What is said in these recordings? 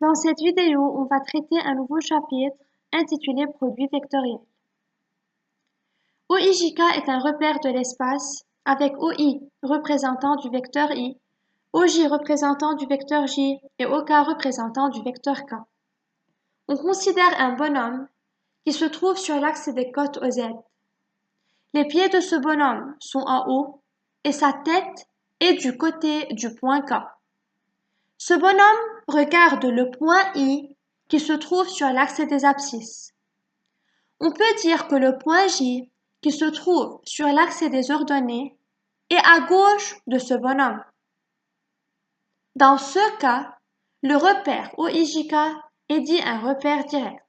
Dans cette vidéo, on va traiter un nouveau chapitre intitulé Produits vectoriels. OIJK est un repère de l'espace avec OI représentant du vecteur I, OJ représentant du vecteur J et OK représentant du vecteur K. On considère un bonhomme qui se trouve sur l'axe des côtes OZ. Les pieds de ce bonhomme sont en haut et sa tête est du côté du point K. Ce bonhomme regarde le point I qui se trouve sur l'axe des abscisses. On peut dire que le point J qui se trouve sur l'axe des ordonnées est à gauche de ce bonhomme. Dans ce cas, le repère OIJK est dit un repère direct.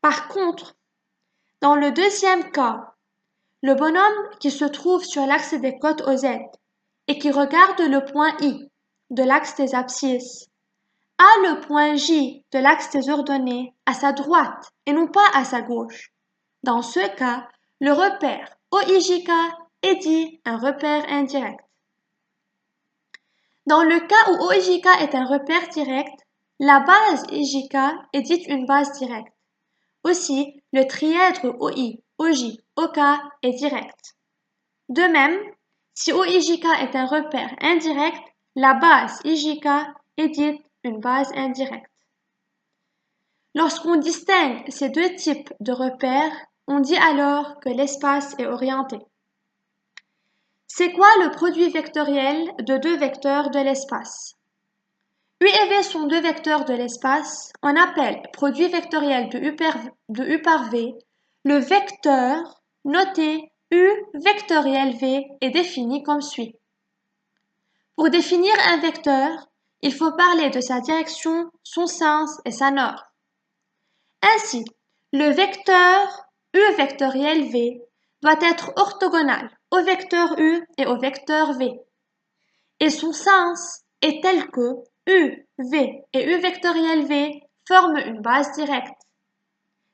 Par contre, dans le deuxième cas, le bonhomme qui se trouve sur l'axe des côtes OZ et qui regarde le point I de l'axe des abscisses a le point J de l'axe des ordonnées à sa droite et non pas à sa gauche. Dans ce cas, le repère OIJK est dit un repère indirect. Dans le cas où OIJK est un repère direct, la base IJK est dite une base directe. Aussi, le trièdre OI, OJ, OK est direct. De même, si OIJK est un repère indirect, la base IJK est dite une base indirecte. Lorsqu'on distingue ces deux types de repères, on dit alors que l'espace est orienté. C'est quoi le produit vectoriel de deux vecteurs de l'espace? U et V sont deux vecteurs de l'espace. On appelle produit vectoriel de U par V. Le vecteur noté U vectoriel V est défini comme suit. Pour définir un vecteur, il faut parler de sa direction, son sens et sa norme. Ainsi, le vecteur U vectoriel V doit être orthogonal au vecteur U et au vecteur V. Et son sens est tel que U, V et U vectoriel V forment une base directe.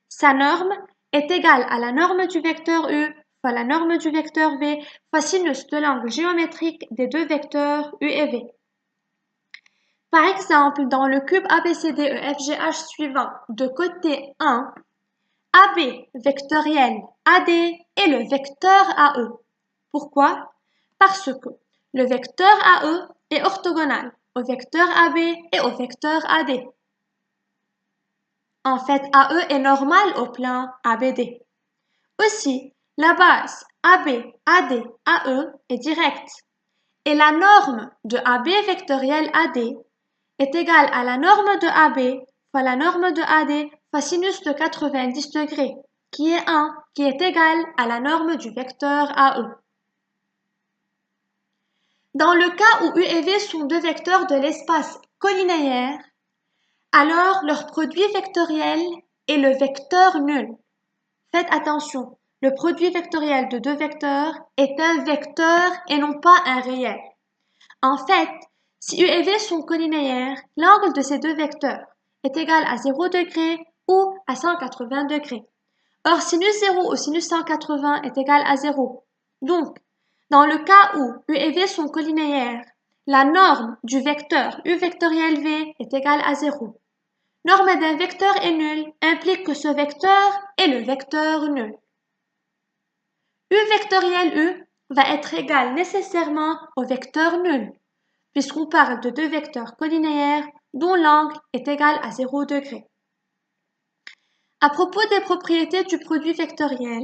Sa norme est égale à la norme du vecteur U fois la norme du vecteur V fois sinus de l'angle géométrique des deux vecteurs U et V. Par exemple, dans le cube ABCDEFGH suivant, de côté 1, AB vectoriel AD est le vecteur AE. Pourquoi? Parce que le vecteur AE est orthogonal au vecteur AB et au vecteur AD. En fait, AE est normal au plan ABD. Aussi, la base AB, AD, AE est directe et la norme de AB vectoriel AD est égale à la norme de AB fois la norme de AD fois sinus de 90 degrés, qui est 1, qui est égal à la norme du vecteur AE. Dans le cas où U et V sont deux vecteurs de l'espace collinéaire, alors leur produit vectoriel est le vecteur nul. Faites attention, le produit vectoriel de deux vecteurs est un vecteur et non pas un réel. En fait, si U et V sont collinéaires, l'angle de ces deux vecteurs est égal à 0 degré ou à 180 degrés. Or, sinus 0 ou sinus 180 est égal à 0. Donc, dans le cas où U et V sont collinéaires, la norme du vecteur U vectoriel V est égale à 0. Norme d'un vecteur est nulle implique que ce vecteur est le vecteur nul. U vectoriel U va être égal nécessairement au vecteur nul, puisqu'on parle de deux vecteurs collinéaires dont l'angle est égal à 0 degré. À propos des propriétés du produit vectoriel,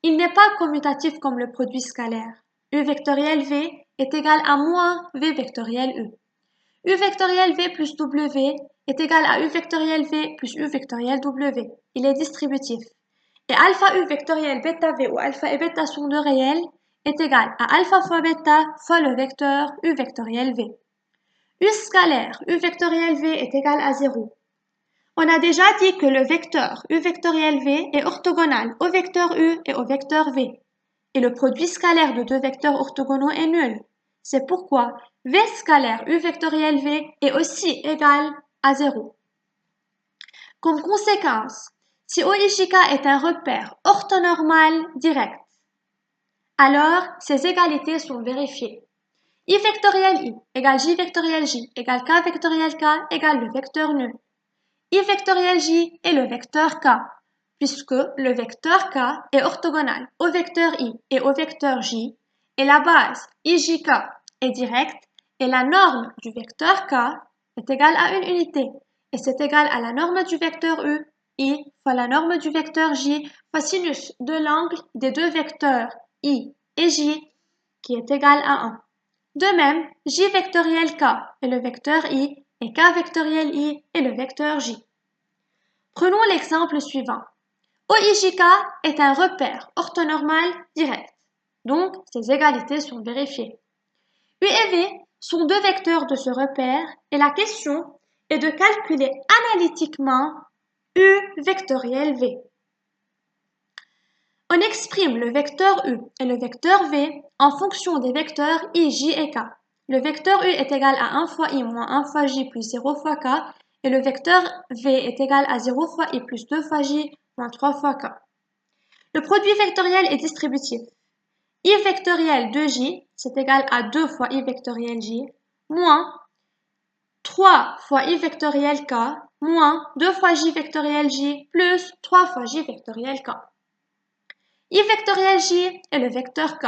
il n'est pas commutatif comme le produit scalaire. U vectoriel V est égal à moins V vectoriel U. U vectoriel V plus W est égal à U vectoriel V plus U vectoriel W. Il est distributif. Et alpha U vectoriel bêta V où alpha et bêta sont deux réels est égal à alpha fois bêta fois le vecteur U vectoriel V. U scalaire U vectoriel V est égal à 0. On a déjà dit que le vecteur U vectoriel V est orthogonal au vecteur U et au vecteur V. Et le produit scalaire de deux vecteurs orthogonaux est nul. C'est pourquoi V scalaire U vectoriel V est aussi égal à 0. Comme conséquence, si OIJK est un repère orthonormal direct, alors ces égalités sont vérifiées. I vectoriel I égale J vectoriel J égale K vectoriel K égale le vecteur nul. I vectoriel J est le vecteur K, puisque le vecteur K est orthogonal au vecteur I et au vecteur J, et la base IJK est directe, et la norme du vecteur K est égale à une unité, et c'est égal à la norme du vecteur U, I, fois la norme du vecteur J, fois sinus de l'angle des deux vecteurs I et J, qui est égal à 1. De même, J vectoriel K est le vecteur I, et K vectoriel I est le vecteur J. Prenons l'exemple suivant. OIJK est un repère orthonormal direct, donc ses égalités sont vérifiées. U et V sont deux vecteurs de ce repère et la question est de calculer analytiquement U vectoriel V. On exprime le vecteur U et le vecteur V en fonction des vecteurs I, J et K. Le vecteur U est égal à 1 fois I moins 1 fois J plus 0 fois K et le vecteur V est égal à 0 fois I plus 2 fois J moins 3 fois K. Le produit vectoriel est distributif. I vectoriel de J, c'est égal à 2 fois I vectoriel J, moins 3 fois I vectoriel K, moins 2 fois J vectoriel J, plus 3 fois J vectoriel K. I vectoriel J est le vecteur K.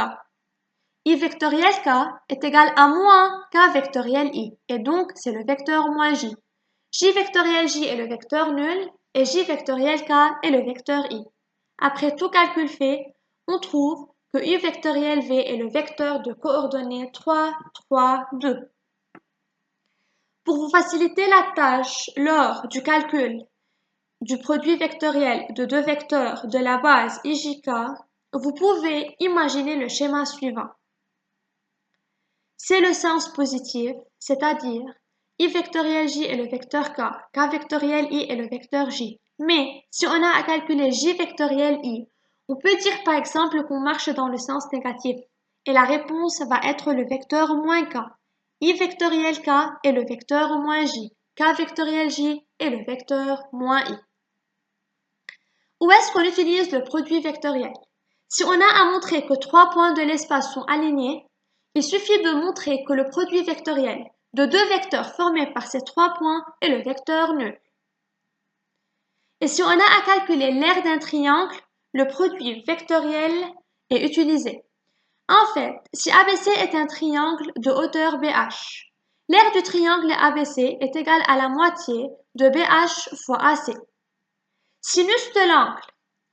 I vectoriel K est égal à moins K vectoriel I, et donc c'est le vecteur moins J. J vectoriel J est le vecteur nul, et J vectoriel K est le vecteur I. Après tout calcul fait, on trouve que U vectoriel V est le vecteur de coordonnées 3, 3, 2. Pour vous faciliter la tâche lors du calcul du produit vectoriel de deux vecteurs de la base IJK, vous pouvez imaginer le schéma suivant. C'est le sens positif, c'est-à-dire I vectoriel J est le vecteur K, K vectoriel I est le vecteur J. Mais si on a à calculer J vectoriel I, on peut dire par exemple qu'on marche dans le sens négatif et la réponse va être le vecteur moins K. I vectoriel K est le vecteur moins J, K vectoriel J est le vecteur moins I. Où est-ce qu'on utilise le produit vectoriel? Si on a à montrer que trois points de l'espace sont alignés, il suffit de montrer que le produit vectoriel de deux vecteurs formés par ces trois points est le vecteur nul. Et si on a à calculer l'aire d'un triangle, le produit vectoriel est utilisé. En fait, si ABC est un triangle de hauteur BH, l'aire du triangle ABC est égale à la moitié de BH fois AC. Sinus de l'angle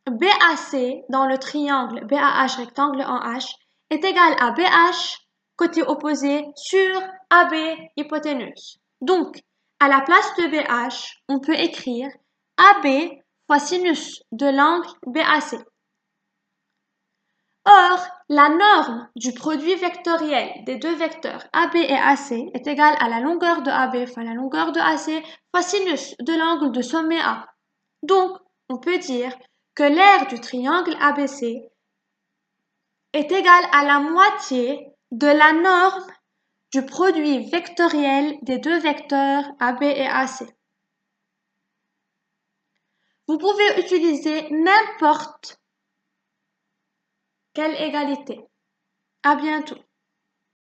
BAC dans le triangle BAH rectangle en H est égal à BH côté opposé sur AB hypoténuse. Donc, à la place de BH, on peut écrire AB fois sinus de l'angle BAC. Or, la norme du produit vectoriel des deux vecteurs AB et AC est égale à la longueur de AB fois la longueur de AC fois sinus de l'angle de sommet A. Donc, on peut dire que l'aire du triangle ABC est égale à la moitié de la norme du produit vectoriel des deux vecteurs AB et AC. Vous pouvez utiliser n'importe quelle égalité. À bientôt.